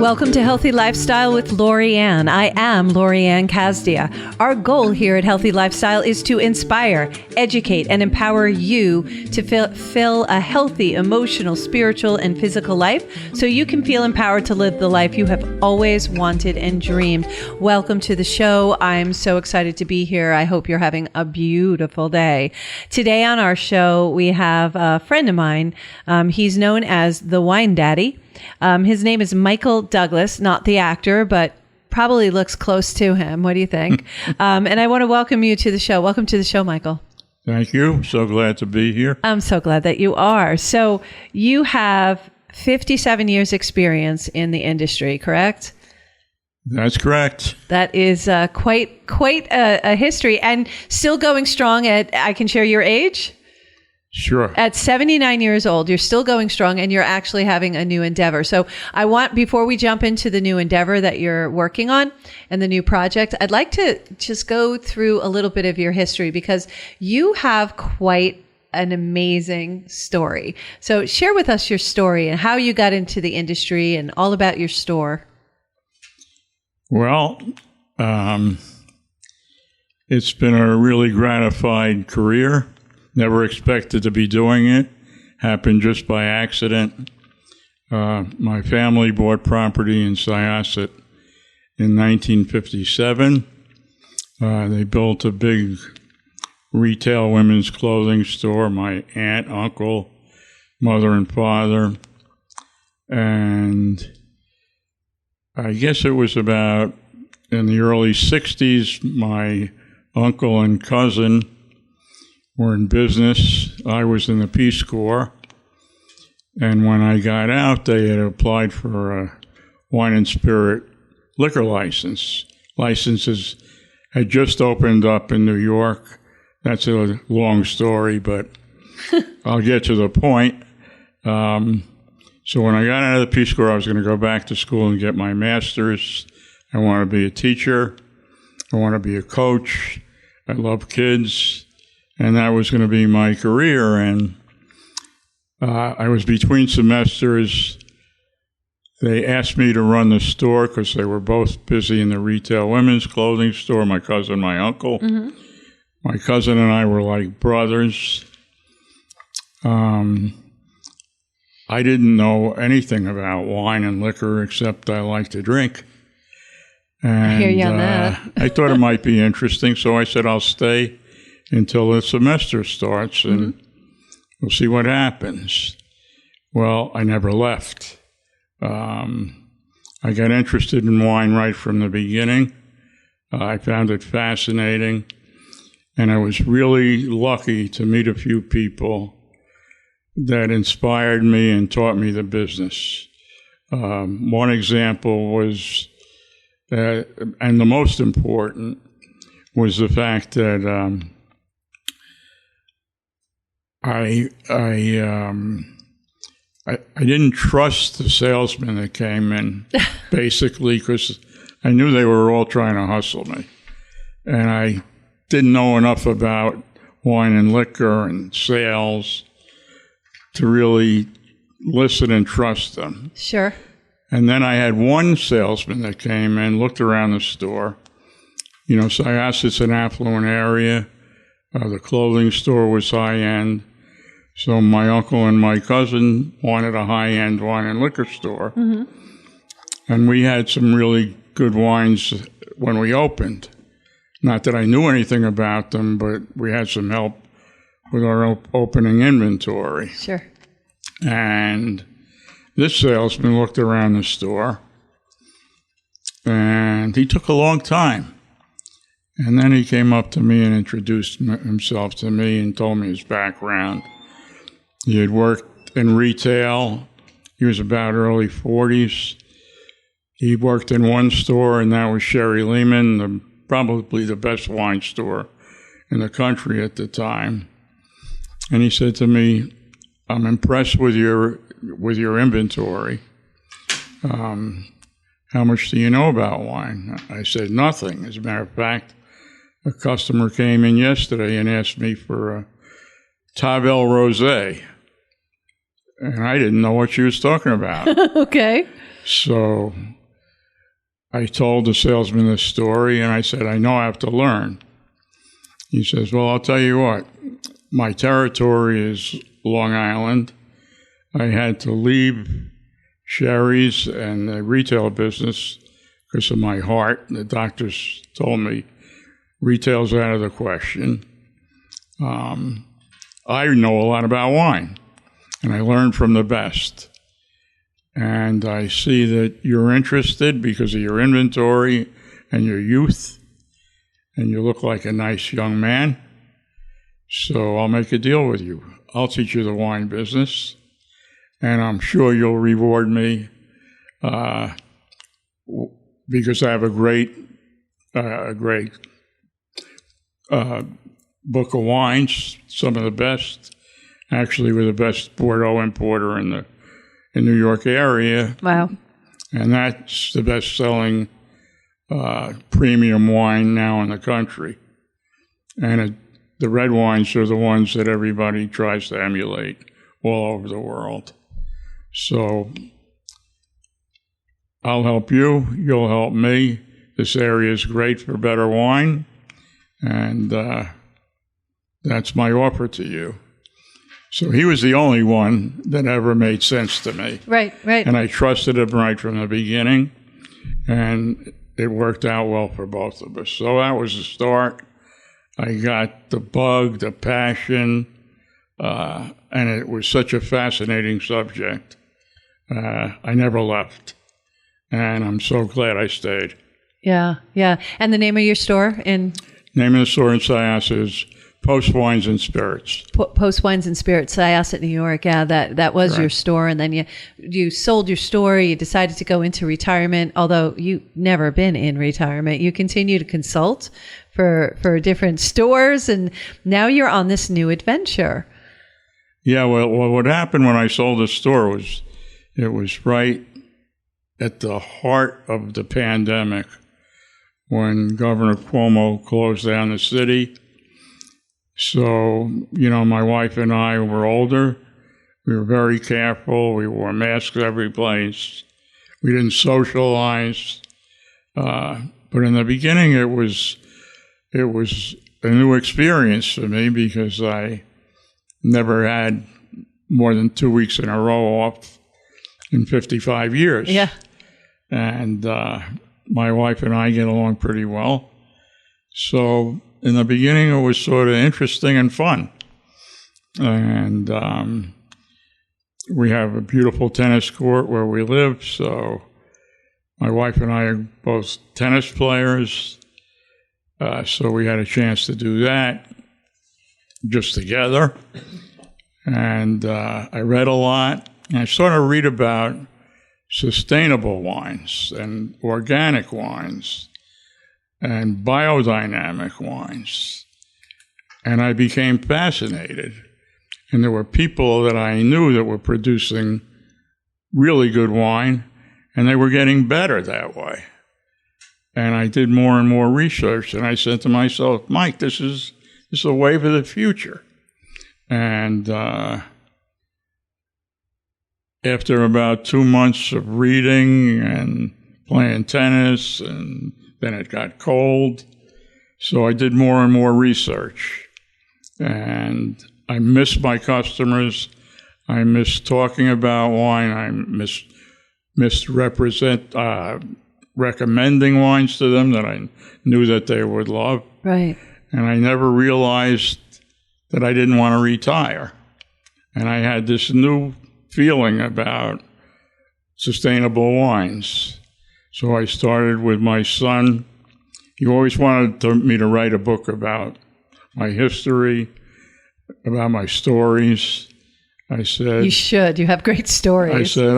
Welcome to Healthy Lifestyle with Lori Ann. I am Lori Ann Casdia. Our goal here at Healthy Lifestyle is to inspire, educate, and empower you to fill a healthy, emotional, spiritual, and physical life so you can feel empowered to live the life you have always wanted and dreamed. Welcome to the show. I'm so excited to be here. I hope you're having a beautiful day. Today on our show, we have a friend of mine. He's known as the Wine Daddy. His name is Michael Douglas, not the actor, but probably looks close to him. What do you think? And I want to welcome you to the show. Welcome to the show, Michael. Thank you. So glad to be here. I'm so glad that you are. So you have 57 years experience in the industry, correct? That's correct. That is quite a history, and still going strong at, I can share your age? Sure. At 79 years old, you're still going strong, and you're actually having a new endeavor. So I want, before we jump into the new endeavor that you're working on and the new project, I'd like to just go through a little bit of your history, because you have quite an amazing story. So share with us your story and how you got into the industry and all about your store. Well, it's been a really gratified career. Never expected to be doing it. Happened just by accident. My family bought property in Syosset in 1957. They built a big retail women's clothing store, my aunt, uncle, mother, and father. And I guess it was about in the early 60s, my uncle and cousin were in business. I was in the Peace Corps. And when I got out, they had applied for a wine and spirit liquor license. Licenses had just opened up in New York. That's a long story, but I'll get to the point. So when I got out of the Peace Corps, I was going to go back to school and get my master's. I want to be a teacher. I want to be a coach. I love kids. And that was going to be my career. And I was between semesters. They asked me to run the store because they were both busy in the retail women's clothing store, my cousin and my uncle. Mm-hmm. My cousin and I were like brothers. I didn't know anything about wine and liquor except I like to drink. And I hear you on that. I thought it might be interesting, so I said I'll stay until the semester starts, and we'll see what happens. Well, I never left. I got interested in wine right from the beginning. I found it fascinating, and I was really lucky to meet a few people that inspired me and taught me the business. One example was, and the most important, was the fact that I didn't trust the salesmen that came in, basically, because I knew they were all trying to hustle me. And I didn't know enough about wine and liquor and sales to really listen and trust them. Sure. And then I had one salesman that came in, looked around the store. You know, Syosset's an affluent area. The clothing store was high-end. So my uncle and my cousin wanted a high-end wine and liquor store. Mm-hmm. And we had some really good wines when we opened. Not that I knew anything about them, but we had some help with our opening inventory. Sure. And this salesman looked around the store, and he took a long time. And then he came up to me and introduced himself to me and told me his background. He had worked in retail. He was about early 40s. He worked in one store, and that was Sherry Lehman, probably the best wine store in the country at the time. And he said to me, "I'm impressed with your inventory. How much do you know about wine?" I said, "Nothing. As a matter of fact, a customer came in yesterday and asked me for a Tavel Rosé." And I didn't know what she was talking about. Okay. So I told the salesman the story, and I said, I know I have to learn. He says, well, I'll tell you what. My territory is Long Island. I had to leave Sherry's and the retail business because of my heart. The doctors told me retail's out of the question. I know a lot about wine, and I learned from the best. And I see that you're interested because of your inventory and your youth, and you look like a nice young man. So I'll make a deal with you. I'll teach you the wine business, and I'm sure you'll reward me because I have a great book of wines, some of the best. Actually, we're the best Bordeaux importer in the New York area. Wow. And that's the best-selling premium wine now in the country. And the red wines are the ones that everybody tries to emulate all over the world. So I'll help you. You'll help me. This area is great for better wine. And that's my offer to you. So he was the only one that ever made sense to me. Right. And I trusted him right from the beginning. And it worked out well for both of us. So that was the start. I got the bug, the passion, and it was such a fascinating subject. I never left. And I'm so glad I stayed. Yeah. And the name of your store in? Name of the store in Syosset is Post Wines and Spirits. Post Wines and Spirits, Syosset, New York. Yeah, that was your store, and then you sold your store. You decided to go into retirement, although you've never been in retirement. You continue to consult for different stores, and now you're on this new adventure. Yeah, well, what happened when I sold the store was it was right at the heart of the pandemic when Governor Cuomo closed down the city. So, my wife and I were older. We were very careful. We wore masks every place. We didn't socialize. But in the beginning, it was a new experience for me because I never had more than 2 weeks in a row off in 55 years. Yeah. And my wife and I get along pretty well. So in the beginning, it was sort of interesting and fun. And we have a beautiful tennis court where we live. So my wife and I are both tennis players. So we had a chance to do that just together. And I read a lot. And I started to read about sustainable wines and organic wines and biodynamic wines. And I became fascinated. And there were people that I knew that were producing really good wine, and they were getting better that way. And I did more and more research, and I said to myself, Mike, this is a wave of the future. And after about 2 months of reading and playing tennis, and then it got cold, so I did more and more research. And I missed my customers. I missed talking about wine. I missed recommending wines to them that I knew that they would love. Right. And I never realized that I didn't want to retire. And I had this new feeling about sustainable wines. So I started with my son. He always wanted me to write a book about my history, about my stories. I said, you should. You have great stories. I said,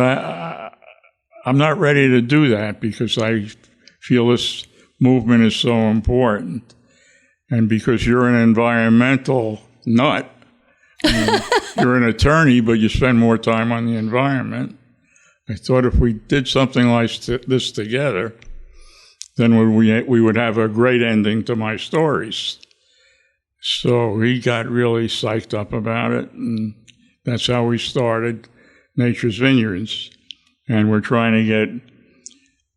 I'm not ready to do that because I feel this movement is so important. And because you're an environmental nut, you're an attorney, but you spend more time on the environment. I thought if we did something like this together, then we would have a great ending to my stories. So he got really psyched up about it, and that's how we started. Natures Vineyards, and we're trying to get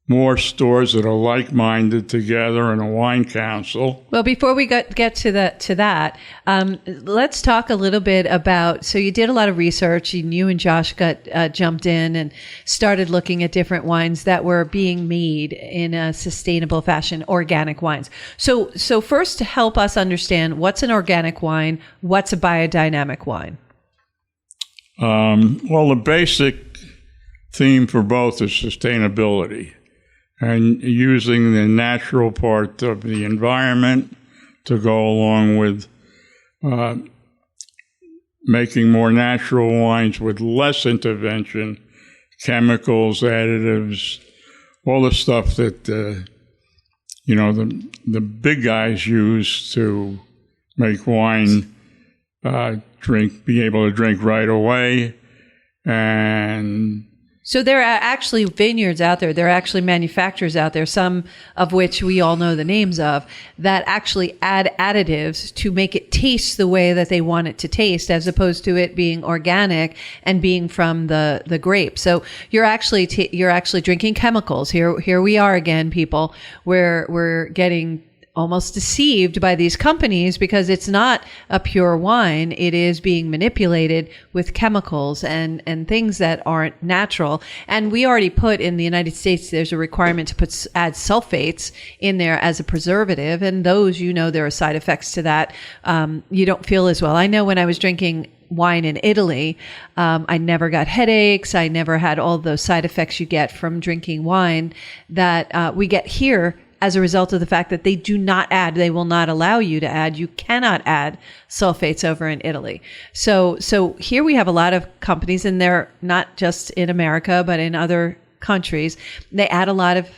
more stores that are like-minded together in a wine council. Well, before we get to that, let's talk a little bit about. So you did a lot of research, and you and Josh got jumped in and started looking at different wines that were being made in a sustainable fashion, organic wines. So first, to help us understand what's an organic wine, what's a biodynamic wine. Well, the basic theme for both is sustainability, and using the natural part of the environment to go along with making more natural wines with less intervention, chemicals, additives, all the stuff that the big guys use to make wine be able to drink right away. And so there are actually vineyards out there. There are actually manufacturers out there, some of which we all know the names of, that actually add additives to make it taste the way that they want it to taste, as opposed to it being organic and being from the grape. So you're actually drinking chemicals. Here we are again, people. We're getting almost deceived by these companies because it's not a pure wine. It is being manipulated with chemicals and things that aren't natural. And we already put in the United States, there's a requirement to add sulfates in there as a preservative. And those, there are side effects to that. You don't feel as well. I know when I was drinking wine in Italy, I never got headaches. I never had all those side effects you get from drinking wine that we get here as a result of the fact that they will not allow you to add. You cannot add sulfates over in Italy. So here we have a lot of companies, and they're not just in America, but in other countries. They add a lot of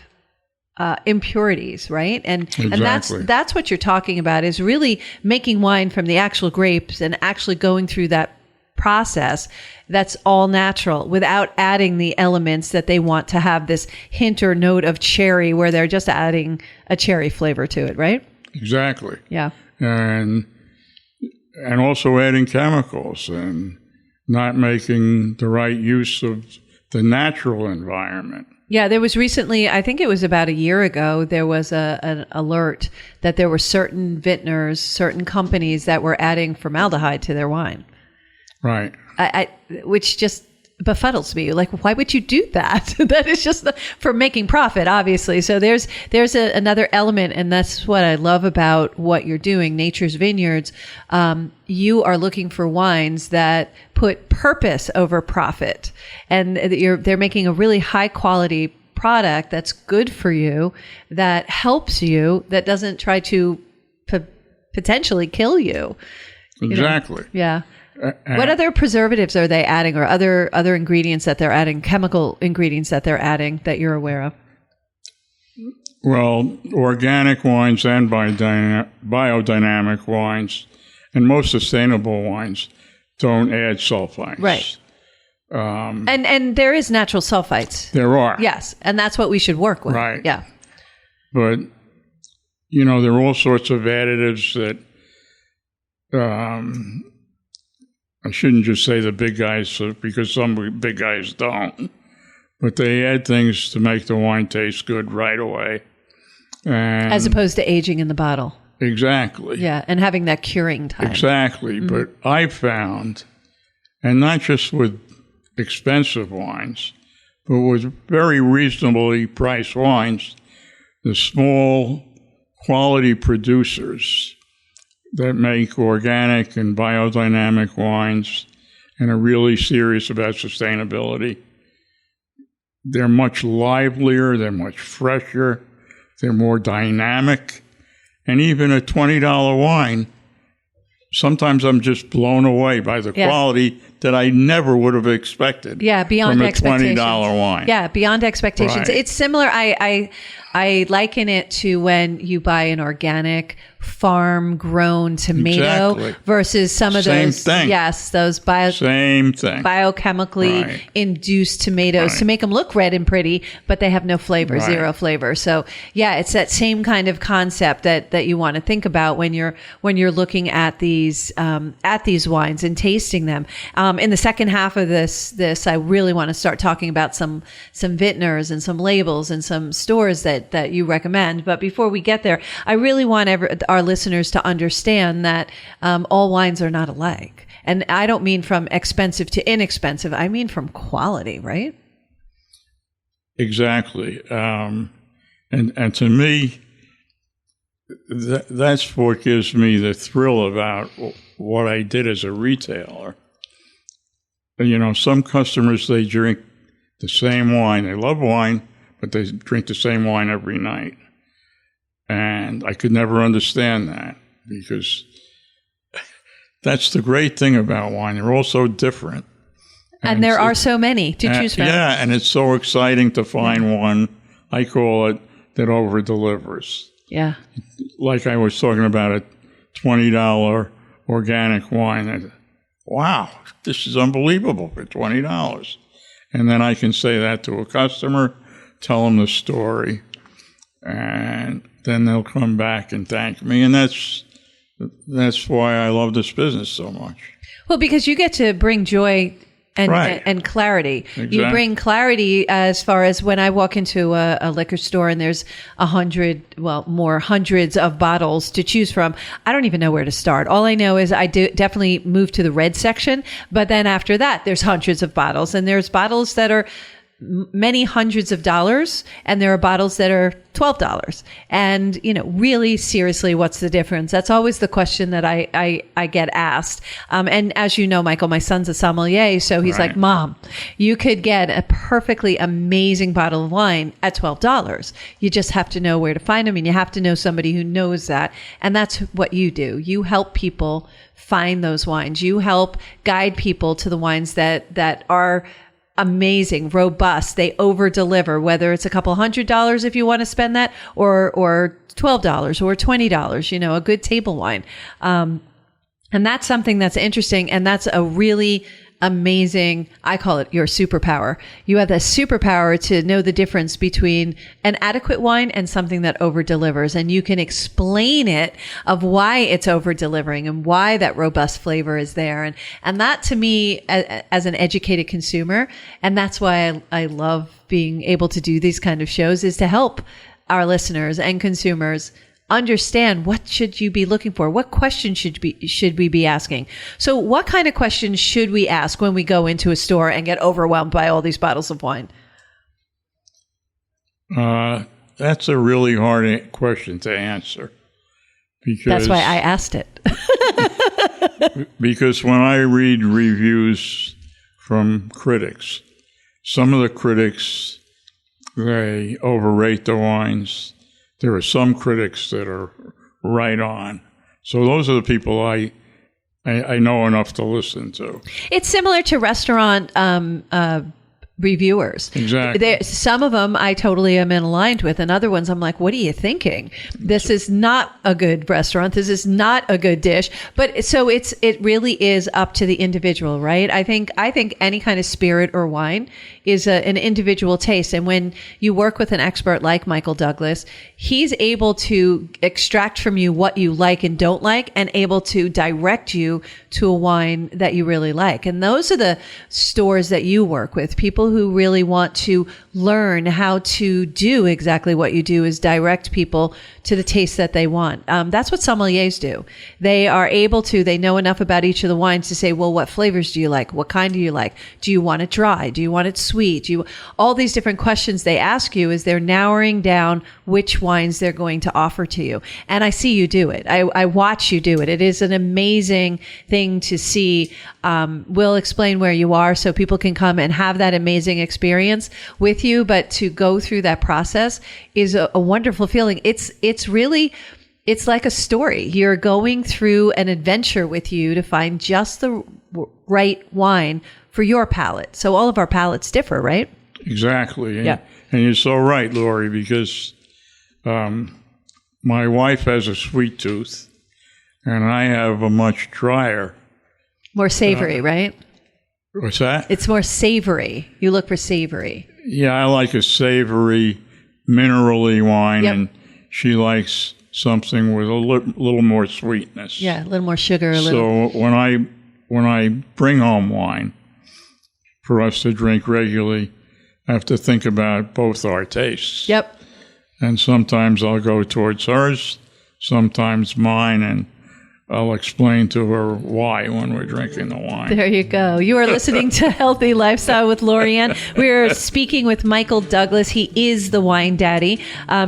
impurities, right? Exactly. And that's what you're talking about, is really making wine from the actual grapes and actually going through that process that's all natural without adding the elements that they want to have this hint or note of cherry, where they're just adding a cherry flavor to it, right? Exactly. Yeah. And also adding chemicals and not making the right use of the natural environment. Yeah, there was recently, I think it was about a year ago, there was an alert that there were certain vintners, certain companies that were adding formaldehyde to their wine. Right. Which just befuddles me. Like, why would you do that? That is just for making profit, obviously. So there's another element, and that's what I love about what you're doing, Nature's Vineyards. You are looking for wines that put purpose over profit, and they're making a really high quality product that's good for you, that helps you, that doesn't try to potentially kill you. Exactly. Yeah. What other preservatives are they adding, or other ingredients that they're adding, chemical ingredients that they're adding that you're aware of? Well, organic wines and biodynamic wines and most sustainable wines don't add sulfites. Right. And there is natural sulfites. There are. Yes. And that's what we should work with. Right. Yeah. But, there are all sorts of additives that I shouldn't just say the big guys, because some big guys don't, but they add things to make the wine taste good right away. And as opposed to aging in the bottle. Exactly. Yeah, and having that curing time. Exactly. Mm-hmm. But I found, and not just with expensive wines, but with very reasonably priced wines, the small quality producers that make organic and biodynamic wines and are really serious about sustainability. They're much livelier, they're much fresher, they're more dynamic. And even a $20 wine, sometimes I'm just blown away by the quality that I never would have expected. Yeah, beyond expectations. From a $20 wine. Yeah, beyond expectations. Right. It's similar. I liken it to when you buy an organic farm-grown tomato Exactly. versus some of Same those, thing. yes, those Same thing. biochemically Right. induced tomatoes Right. to make them look red and pretty, but they have no flavor, Right. zero flavor. So yeah, it's that same kind of concept that you want to think about when you're looking at these wines and tasting them. In the second half of this, I really want to start talking about some vintners and some labels and some stores that you recommend. But before we get there, I really want our listeners to understand that all wines are not alike. And I don't mean from expensive to inexpensive. I mean from quality, right? Exactly. And to me, that's what gives me the thrill about what I did as a retailer. You know, some customers, they drink the same wine. They love wine, but they drink the same wine every night. And I could never understand that, because that's the great thing about wine. They're all so different. And there are so many to choose from. Yeah, and it's so exciting to find one, I call it, that over-delivers. Yeah. Like I was talking about a $20 organic wine. Wow, this is unbelievable for $20. And then I can say that to a customer, tell them the story, and then they'll come back and thank me. And that's why I love this business so much. Well, because you get to bring joy and, Right. and clarity. Exactly. You bring clarity as far as when I walk into a liquor store and there's hundreds of bottles to choose from. I don't even know where to start. All I know is I definitely move to the red section, but then after that, there's hundreds of bottles, and there's bottles that are many hundreds of dollars, and there are bottles that are $12. And, really seriously, what's the difference? That's always the question that I get asked. And as you know, Michael, my son's a sommelier, so he's Right. like, Mom, you could get a perfectly amazing bottle of wine at $12. You just have to know where to find them, and you have to know somebody who knows that. And that's what you do. You help people find those wines. You help guide people to the wines that are amazing, robust. They over deliver, whether it's a couple $100 if you want to spend that, or $12 or $20, a good table wine. And that's something that's interesting. And that's a really amazing, I call it your superpower. You have the superpower to know the difference between an adequate wine and something that over delivers. And you can explain it of why it's over delivering and why that robust flavor is there. And that to me, as an educated consumer, and that's why I love being able to do these kind of shows, is to help our listeners and consumers understand what should you be looking for, what questions should we be asking. So what kind of questions should we ask when we go into a store and get overwhelmed by all these bottles of wine? That's a really hard question to answer, because that's why I asked it. Because when I read reviews from critics, some of the critics, they overrate the wines. There are some critics that are right on. So those are the people I know enough to listen to. It's similar to restaurant reviewers. Exactly. Some of them I totally am aligned with, and other ones I'm like, what are you thinking? This is not a good restaurant. This is not a good dish. But so it really is up to the individual, right? I think any kind of spirit or wine is an individual taste. And when you work with an expert like Michael Douglas, he's able to extract from you what you like and don't like, and able to direct you to a wine that you really like. And those are the stores that you work with, people who really want to learn how to do exactly what you do, is direct people to the taste that they want. That's what sommeliers do. They are able to, they know enough about each of the wines to say, well, what flavors do you like? What kind do you like? Do you want it dry? Do you want it sweet? All these different questions they ask you is they're narrowing down which wines they're going to offer to you. And I see you do it. I watch you do it. It is an amazing thing to see. We'll explain where you are so people can come and have that amazing experience with you. But to go through that process is a wonderful feeling. It's really, it's like a story. You're going through an adventure with you to find just the right wine for your palate. So all of our palates differ, right? Exactly. Yeah. And you're so right, Lori, because when my wife has a sweet tooth, and I have a much drier. More savory, right? What's that? It's more savory. You look for savory. Yeah, I like a savory, minerally wine, Yep. and she likes something with a little more sweetness. Yeah, a little more sugar. So when I bring home wine for us to drink regularly, I have to think about both our tastes. Yep. And sometimes I'll go towards hers, sometimes mine, and I'll explain to her why when we're drinking the wine. There you go. You are listening to Healthy Lifestyle with Lori-Ann. We're speaking with Michael Douglas. He is the wine daddy.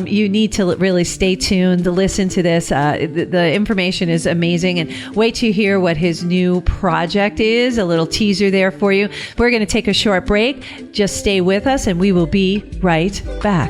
You need to really stay tuned to listen to this. The information is amazing. And wait to hear what his new project is. A little teaser there for you. We're going to take a short break. Just stay with us and we will be right back.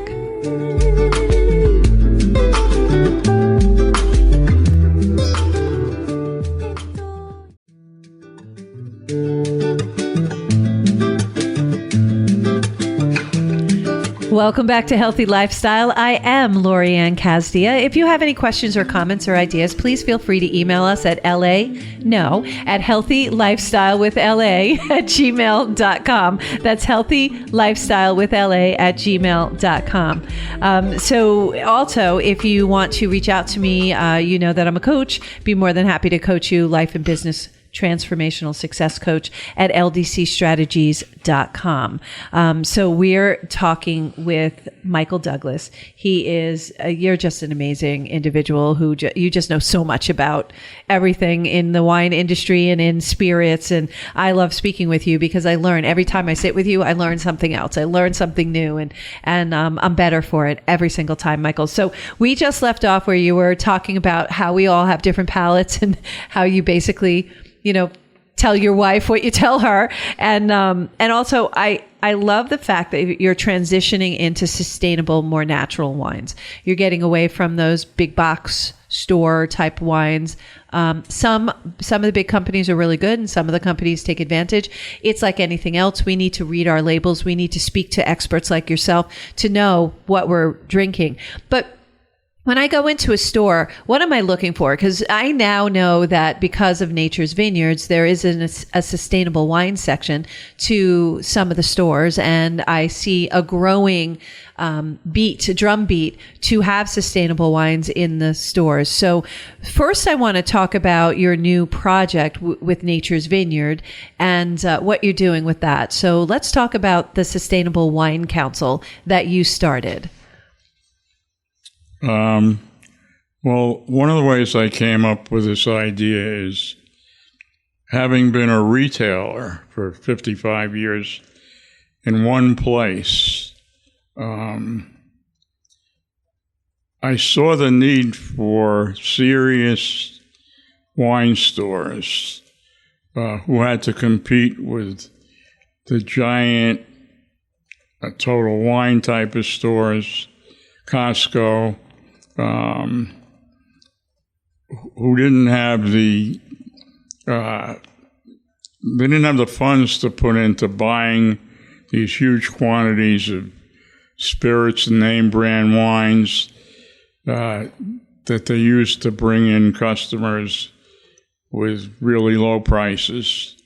Welcome back to Healthy Lifestyle. I am Lori-Ann Casdia. If you have any questions or comments or ideas, please feel free to email us at healthylifestylewithla@gmail.com. That's healthylifestylewithla@gmail.com. So also, if you want to reach out to me, you know that I'm a coach. Be more than happy to coach you, life and business transformational success coach at ldcstrategies.com. So we're talking with Michael Douglas. He is, you're just an amazing individual who you just know so much about everything in the wine industry and in spirits. And I love speaking with you because I learn every time I sit with you, I learn something else. I learn something new and I'm better for it every single time, Michael. So we just left off where you were talking about how we all have different palates and how you basically, tell your wife what you tell her. And also I love the fact that you're transitioning into sustainable, more natural wines. You're getting away from those big box store type wines. Some of the big companies are really good and some of the companies take advantage. It's like anything else. We need to read our labels. We need to speak to experts like yourself to know what we're drinking. But when I go into a store, what am I looking for? Because I now know that because of Nature's Vineyards, there is a sustainable wine section to some of the stores. And I see a growing drumbeat to have sustainable wines in the stores. So first, I want to talk about your new project with Nature's Vineyard and what you're doing with that. So let's talk about the Sustainable Wine Council that you started. Well, one of the ways I came up with this idea is having been a retailer for 55 years in one place, I saw the need for serious wine stores who had to compete with the giant Total Wine type of stores, Costco, who didn't have the funds to put into buying these huge quantities of spirits and name brand wines that they used to bring in customers with really low prices,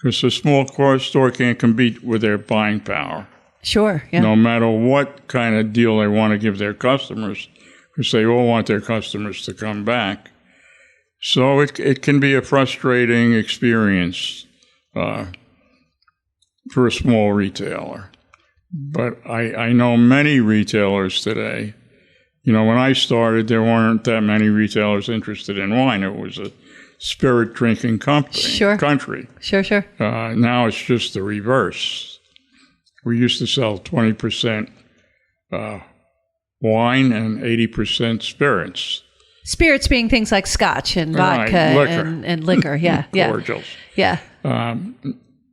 because a small store can't compete with their buying power. Sure. Yeah. No matter what kind of deal they want to give their customers, because they all want their customers to come back. So it can be a frustrating experience for a small retailer. But I know many retailers today. When I started, there weren't that many retailers interested in wine. It was a spirit drinking country. Sure. Now it's just the reverse. We used to sell 20% wine and 80% spirits. Spirits being things like scotch and vodka and liquor. Yeah. Cordials. Yeah.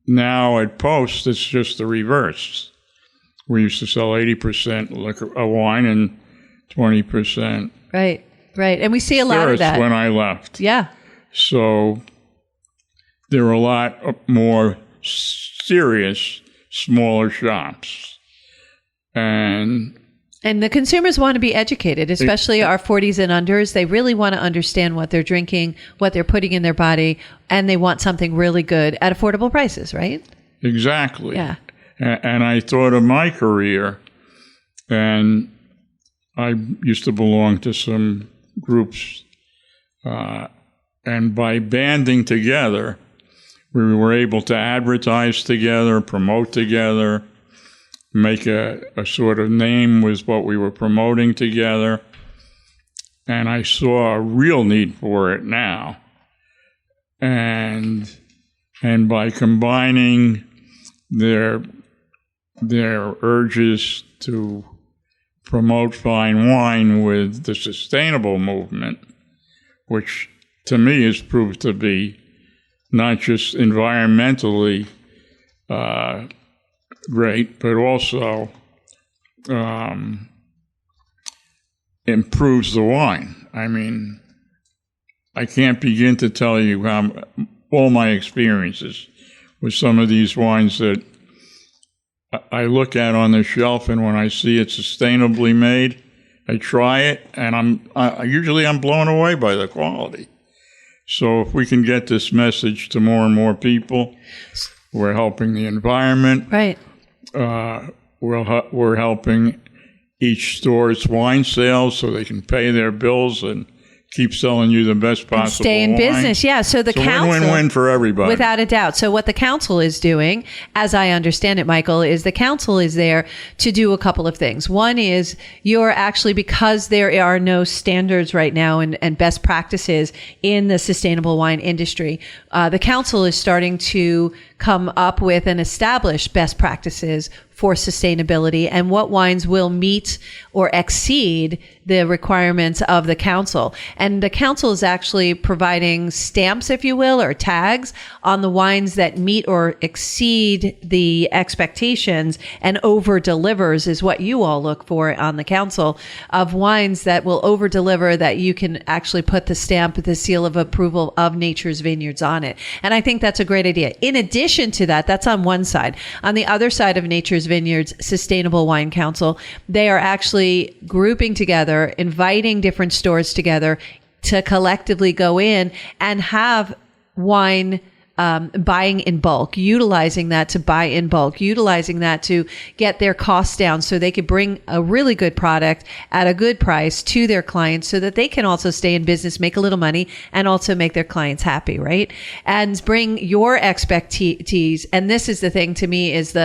Now at Post, it's just the reverse. We used to sell 80% wine and 20% Right. And we see a lot of that. When I left. Yeah. So there are a lot more serious, smaller shops. And And the consumers want to be educated, especially our 40s and unders. They really want to understand what they're drinking, what they're putting in their body, and they want something really good at affordable prices, right? Exactly. Yeah. And I thought of my career, and I used to belong to some groups, and by banding together, we were able to advertise together, promote together, make a sort of name with what we were promoting together. And I saw a real need for it now. And by combining their urges to promote fine wine with the sustainable movement, which to me has proved to be not just environmentally great, but also improves the wine. I mean, I can't begin to tell you how all my experiences with some of these wines that I look at on the shelf, and when I see it sustainably made, I try it, and usually I'm blown away by the quality. So if we can get this message to more and more people, we're helping the environment. Right. We're helping each store's wine sales so they can pay their bills and keep selling you the best possible stay in wine. business. Yeah. So the council, win-win for everybody. Without a doubt. So what the council is doing, as I understand it, Michael, is the council is there to do a couple of things. One is you're actually, because there are no standards right now and best practices in the sustainable wine industry, the council is starting to come up with and establish best practices for sustainability and what wines will meet or exceed the requirements of the council. And the council is actually providing stamps, if you will, or tags on the wines that meet or exceed the expectations and over delivers is what you all look for on the council, of wines that will over deliver, that you can actually put the stamp, the seal of approval of Natures Vineyards on it. And I think that's a great idea. In addition to that, that's on one side. On the other side of Natures Vineyards Sustainable Wine Council, they are actually grouping together, inviting different stores together to collectively go in and have wine buying in bulk, utilizing that to buy in bulk, utilizing that to get their costs down so they could bring a really good product at a good price to their clients so that they can also stay in business, make a little money, and also make their clients happy, right? And bring your expertise. And this is the thing to me is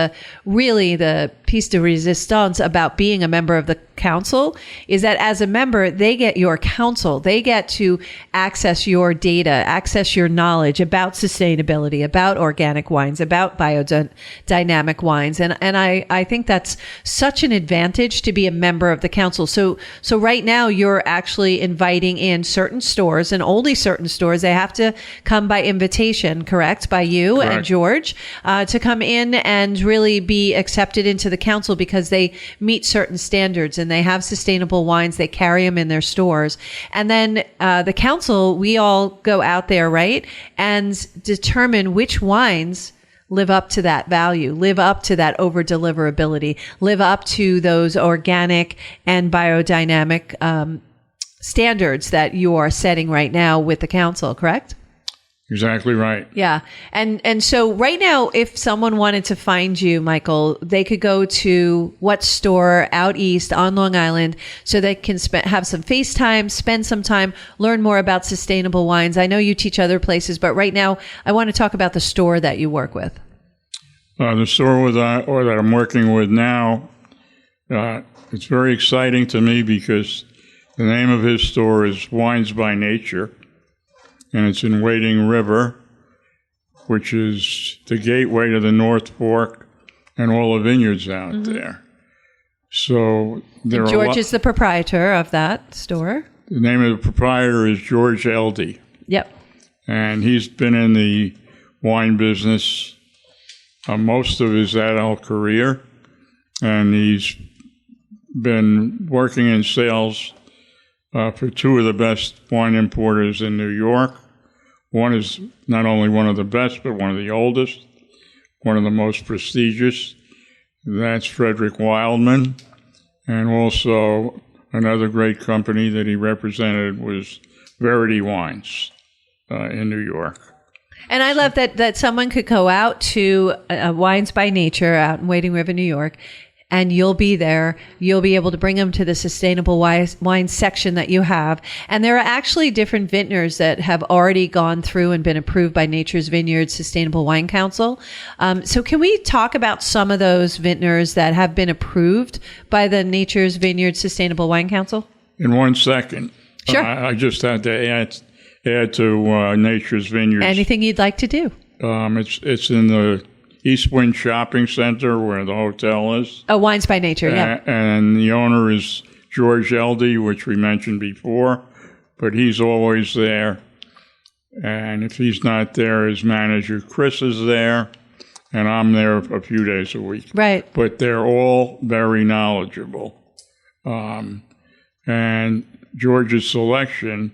really the piece de resistance about being a member of the council, is that as a member, they get your counsel. They get to access your data, access your knowledge about sustainability, about organic wines, about biodynamic wines. And I think that's such an advantage to be a member of the council. So right now you're actually inviting in certain stores, and only certain stores. They have to come by invitation, correct? By you Correct. And George, to come in and really be accepted into the council because they meet certain standards and they have sustainable wines. They carry them in their stores. And then the council, we all go out there, right? And determine which wines live up to that value, live up to that over deliverability, live up to those organic and biodynamic standards that you are setting right now with the council, correct? Exactly right. Yeah. And so right now, if someone wanted to find you, Michael, they could go to what store out east on Long Island so they can have some FaceTime, spend some time, learn more about sustainable wines. I know you teach other places, but right now I want to talk about the store that you work with. The store that I'm working with now, it's very exciting to me because the name of his store is Wines by Nature. And it's in Wading River, which is the gateway to the North Fork and all the vineyards out there. So George is the proprietor of that store. The name of the proprietor is George Eldy. Yep. And he's been in the wine business most of his adult career. And he's been working in sales for two of the best wine importers in New York. One is not only one of the best, but one of the oldest, one of the most prestigious. That's Frederick Wildman. And also another great company that he represented was Verity Wines in New York. And I love that someone could go out to Wines by Nature out in Wading River, New York, and you'll be there. You'll be able to bring them to the sustainable wine section that you have. And there are actually different vintners that have already gone through and been approved by Natures Vineyards Sustainable Wine Council. So can we talk about some of those vintners that have been approved by the Natures Vineyards Sustainable Wine Council? In 1 second. Sure. I just had to add to Nature's Vineyards. Anything you'd like to do? It's in the East Wind Shopping Center where the hotel is. Oh, Wines by Nature, yeah. And the owner is George Eldey, which we mentioned before, but he's always there. And if he's not there, his manager Chris is there, and I'm there a few days a week. Right. But they're all very knowledgeable. And George's selection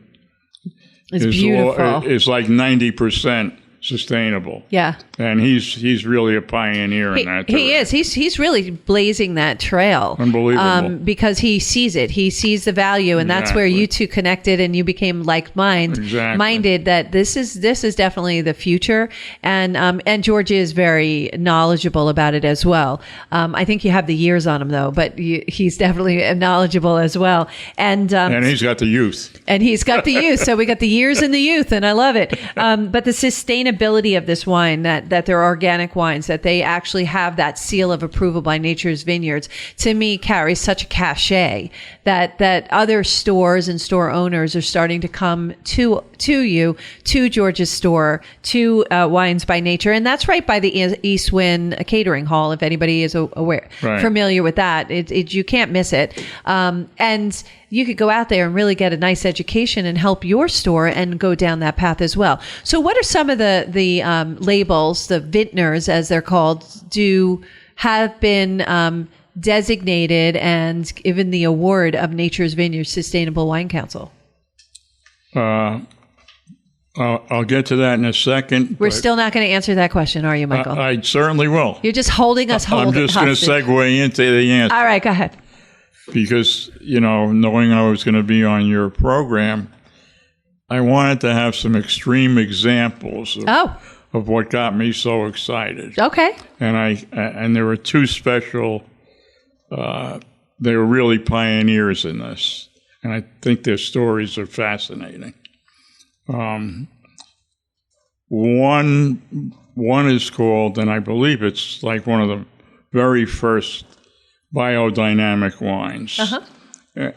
It's beautiful. It's like 90% sustainable. Yeah. And he's really a pioneer in that. He is. He's really blazing that trail. Unbelievable. Because he sees it. He sees the value, and that's where you two connected, and you became minded that this is definitely the future. And George is very knowledgeable about it as well. I think you have the years on him though, but he's definitely knowledgeable as well. And he's got the youth. And he's got the youth. So we got the years and the youth, and I love it. But the sustainability of this wine, that they're organic wines, that they actually have that seal of approval by Nature's Vineyards, to me carries such a cachet that other stores and store owners are starting to come to you, to George's store, to Wines by Nature. And that's right by the East Wind Catering Hall, if anybody is familiar with that. You can't miss it. And you could go out there and really get a nice education and help your store and go down that path as well. So what are some of the labels, the vintners as they're called, have been designated and given the award of Nature's Vineyards Sustainable Wine Council? I'll get to that in a second. We're still not going to answer that question, are you, Michael? I certainly will. You're just holding us I'm just going to segue into the answer. All right, go ahead. Because, knowing I was going to be on your program, I wanted to have some extreme examples of what got me so excited. Okay. And there were two special, they were really pioneers in this. And I think their stories are fascinating. One is called, and I believe it's like one of the very first biodynamic wines. Uh-huh.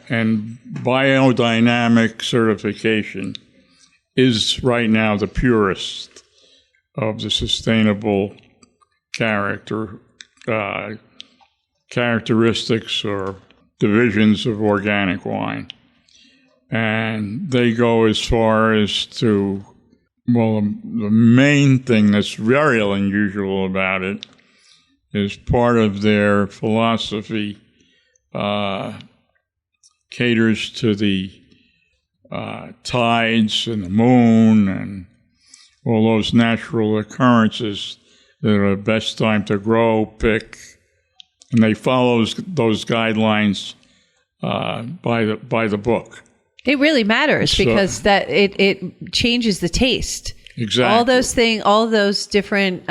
And biodynamic certification is right now the purest of the sustainable characteristics or divisions of organic wine. And they go as far as to, the main thing that's very unusual about it is part of their philosophy caters to the tides and the moon and all those natural occurrences that are the best time to grow, pick, and they follow those guidelines by the book. It really matters because that it changes the taste. Exactly. All those different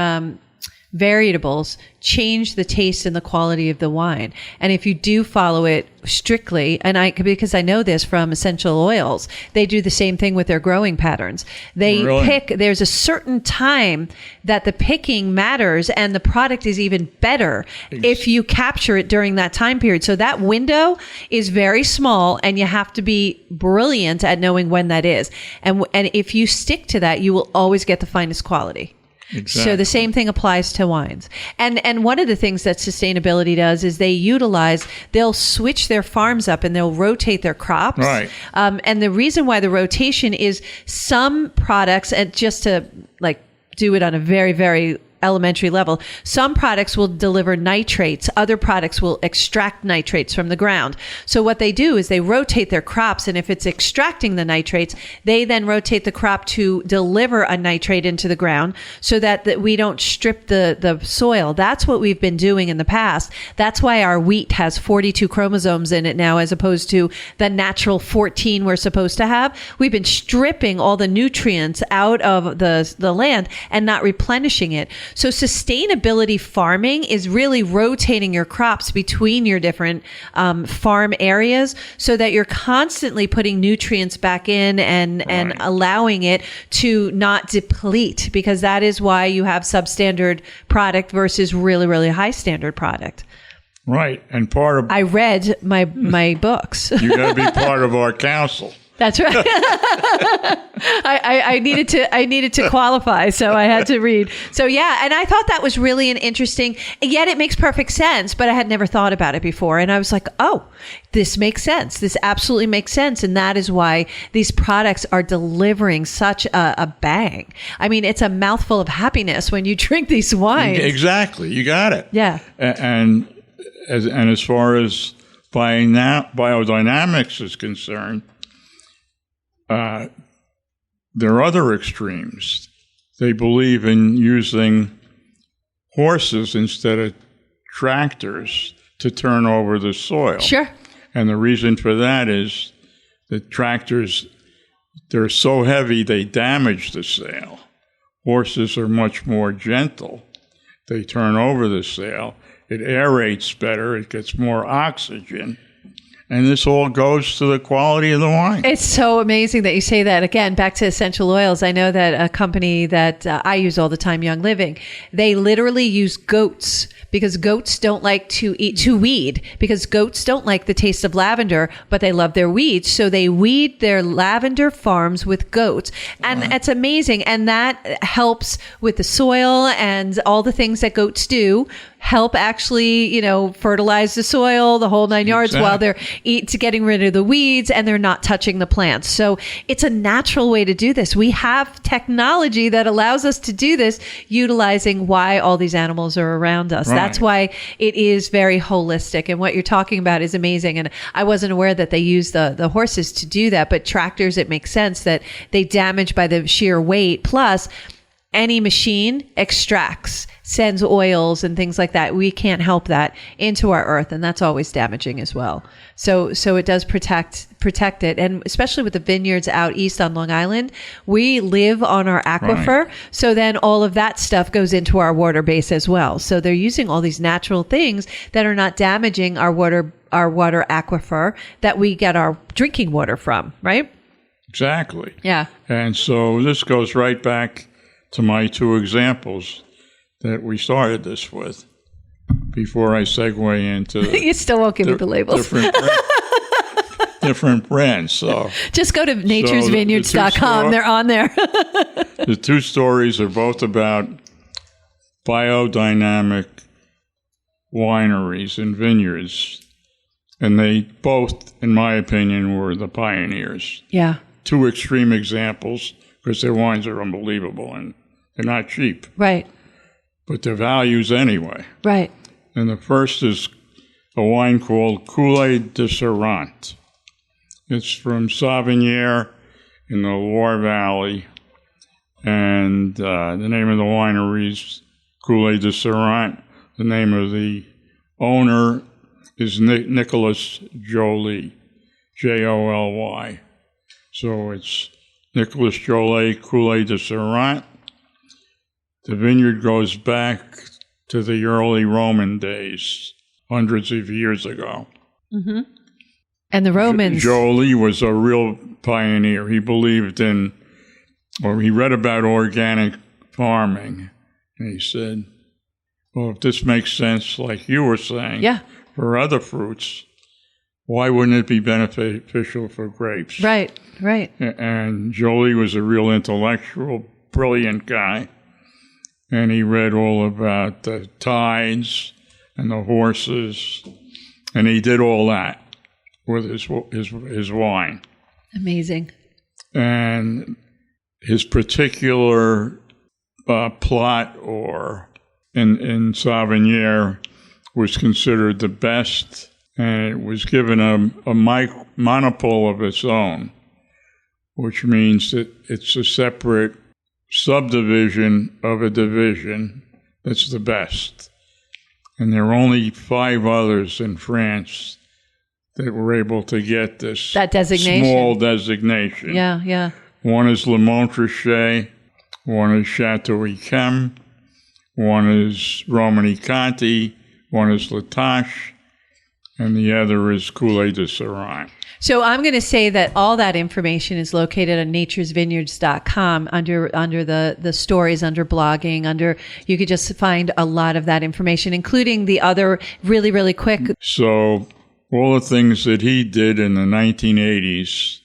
variables change the taste and the quality of the wine. And if you do follow it strictly, because I know this from essential oils, they do the same thing with their growing patterns. They pick, there's a certain time that the picking matters and the product is even better if you capture it during that time period. So that window is very small and you have to be brilliant at knowing when that is. And if you stick to that, you will always get the finest quality. Exactly. So the same thing applies to wines. And one of the things that sustainability does is they'll switch their farms up and they'll rotate their crops. Right. And the reason why the rotation is some products, and just to do it on a very, very elementary level. Some products will deliver nitrates. Other products will extract nitrates from the ground. So what they do is they rotate their crops, and if it's extracting the nitrates, they then rotate the crop to deliver a nitrate into the ground so that we don't strip the soil. That's what we've been doing in the past. That's why our wheat has 42 chromosomes in it now, as opposed to the natural 14 we're supposed to have. We've been stripping all the nutrients out of the land and not replenishing it. So sustainability farming is really rotating your crops between your different farm areas so that you're constantly putting nutrients back in and allowing it to not deplete, because that is why you have substandard product versus really, really high standard product. Right. And part of... I read my books. You got to be part of our council. That's right. I needed to qualify, so I had to read. So yeah, and I thought that was really an interesting, yet it makes perfect sense, but I had never thought about it before. And I was like, oh, this makes sense. This absolutely makes sense. And that is why these products are delivering such a bang. I mean, it's a mouthful of happiness when you drink these wines. Exactly. You got it. Yeah. And as far as biodynamics is concerned, there are other extremes. They believe in using horses instead of tractors to turn over the soil. Sure. And the reason for that is that tractors, they're so heavy they damage the soil. Horses are much more gentle. They turn over the soil. It aerates better. It gets more oxygen. And this all goes to the quality of the wine. It's so amazing that you say that. Again, back to essential oils. I know that a company that I use all the time, Young Living, they literally use goats because goats don't like to weed, because goats don't like the taste of lavender, but they love their weeds. So they weed their lavender farms with goats. And it's amazing. And that helps with the soil and all the things that goats do. Help actually, fertilize the soil, the whole 9 yards, while they're getting rid of the weeds and they're not touching the plants. So it's a natural way to do this. We have technology that allows us to do this, utilizing why all these animals are around us. Right. That's why it is very holistic. And what you're talking about is amazing. And I wasn't aware that they use the horses to do that, but tractors, it makes sense that they damage by the sheer weight. Plus, any machine extracts, sends oils and things like that. We can't help that into our earth, and that's always damaging as well. So it does protect it, and especially with the vineyards out east on Long Island, we live on our aquifer. Right. So then all of that stuff goes into our water base as well. So they're using all these natural things that are not damaging our water aquifer that we get our drinking water from, right? Exactly. Yeah. And so this goes right back to my two examples that we started this with before I segue into you still won't give me the labels. Different brands. So just go to naturesvineyards.com. They're on there. The two stories are both about biodynamic wineries and vineyards, and they both, in my opinion, were the pioneers. Yeah. Two extreme examples, because their wines are unbelievable and they're not cheap. Right. But their values anyway. Right. And the first is a wine called Coulée de Serrant. It's from Savennières in the Loire Valley. And the name of the winery is Coulée de Serrant. The name of the owner is Nicolas Joly, Joly. So it's Nicolas Joly, Coulée de Serrant. The vineyard goes back to the early Roman days, hundreds of years ago. Mm-hmm. And the Romans... Joly was a real pioneer. He believed in, or he read about organic farming. And he said, well, if this makes sense, like you were saying, for other fruits, why wouldn't it be beneficial for grapes? Right. And Joly was a real intellectual, brilliant guy. And he read all about the tides and the horses. And he did all that with his wine. Amazing. And his particular plot or in Sauvignon was considered the best, and it was given a monopole of its own, which means that it's a separate subdivision of a division that's the best. And there are only 5 others in France that were able to get this that designation. Small designation. Yeah, yeah. One is Le Montrachet, one is Chateau Yquem, one is Romani Conti, one is La Tâche, and the other is Coulet de Seraing. So I'm going to say that all that information is located on naturesvineyards.com under the stories, under blogging, you could just find a lot of that information, including the other really, really quick. So all the things that he did in the 1980s,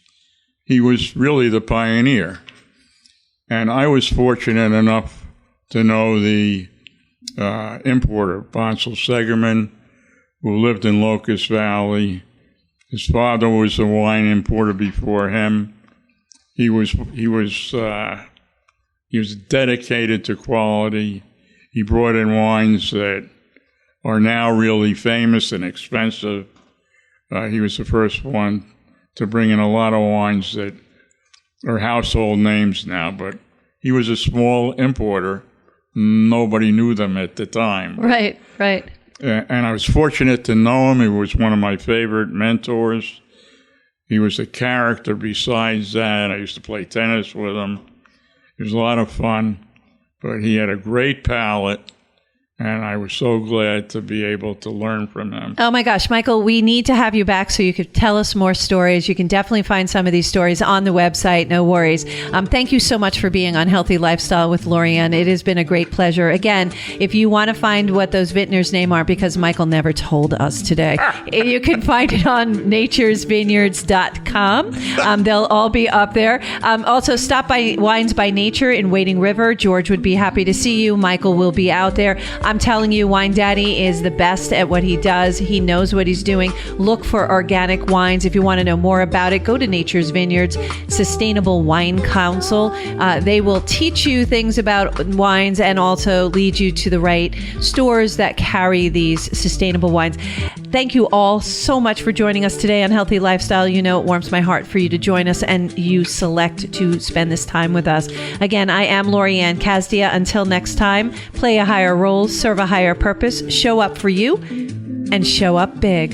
he was really the pioneer. And I was fortunate enough to know the importer, Bonsall Segerman, who lived in Locust Valley. His father was a wine importer before him. He was dedicated to quality. He brought in wines that are now really famous and expensive. He was the first one to bring in a lot of wines that are household names now, but he was a small importer. Nobody knew them at the time. Right, right. And I was fortunate to know him. He was one of my favorite mentors. He was a character besides that. I used to play tennis with him. It was a lot of fun, but he had a great palate. And I was so glad to be able to learn from him. Oh, my gosh, Michael, we need to have you back so you could tell us more stories. You can definitely find some of these stories on the website. No worries. Thank you so much for being on Healthy Lifestyle with Lori-Ann. It has been a great pleasure. Again, if you want to find what those vintners' name are, because Michael never told us today, you can find it on naturesvineyards.com. They'll all be up there. Also, stop by Wines by Nature in Wading River. George would be happy to see you. Michael will be out there. I'm telling you, Wine Daddy is the best at what he does. He knows what he's doing. Look for organic wines. If you want to know more about it, go to Natures Vineyards Sustainable Wine Council. They will teach you things about wines and also lead you to the right stores that carry these sustainable wines. Thank you all so much for joining us today on Healthy Lifestyle. You know, it warms my heart for you to join us and you select to spend this time with us. Again, I am Lori-Ann Casdia. Until next time, play a higher role, serve a higher purpose, show up for you, and show up big.